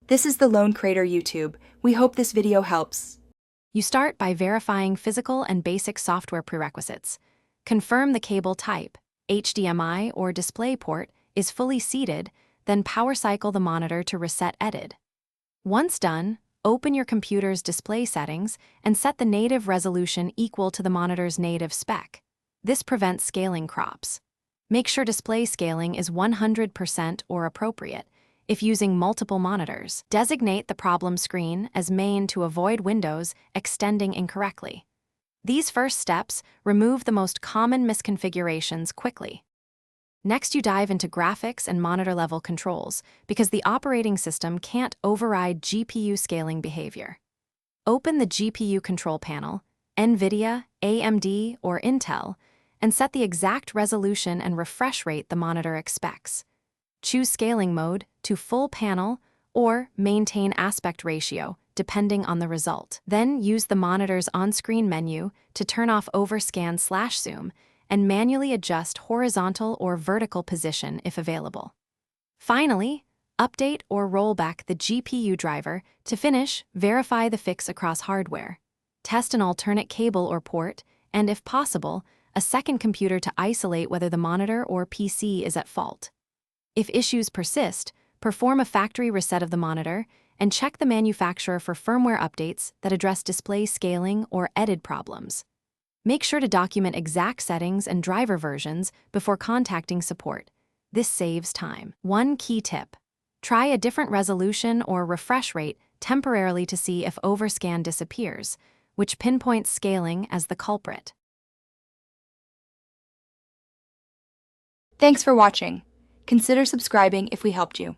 This is the Lone Crater YouTube. We hope this video helps. You start by verifying physical and basic software prerequisites. Confirm the cable type, HDMI or display port, is fully seated, then power cycle the monitor to reset EDID. Once done, open your computer's display settings and set the native resolution equal to the monitor's native spec. This prevents scaling crops. Make sure display scaling is 100% or appropriate. If using multiple monitors, designate the problem screen as main to avoid windows extending incorrectly. These first steps remove the most common misconfigurations quickly. Next, you dive into graphics and monitor-level controls because the operating system can't override GPU scaling behavior. Open the GPU control panel, NVIDIA, AMD, or Intel, and set the exact resolution and refresh rate the monitor expects. Choose scaling mode to full panel or maintain aspect ratio, depending on the result. Then use the monitor's on-screen menu to turn off overscan/zoom and manually adjust horizontal or vertical position if available. Finally, update or roll back the GPU driver to finish, verify the fix across hardware. Test an alternate cable or port, and if possible, a second computer to isolate whether the monitor or PC is at fault. If issues persist, perform a factory reset of the monitor and check the manufacturer for firmware updates that address display scaling or EDID problems. Make sure to document exact settings and driver versions before contacting support. This saves time. One key tip: try a different resolution or refresh rate temporarily to see if overscan disappears, which pinpoints scaling as the culprit. Thanks for watching. Consider subscribing if we helped you.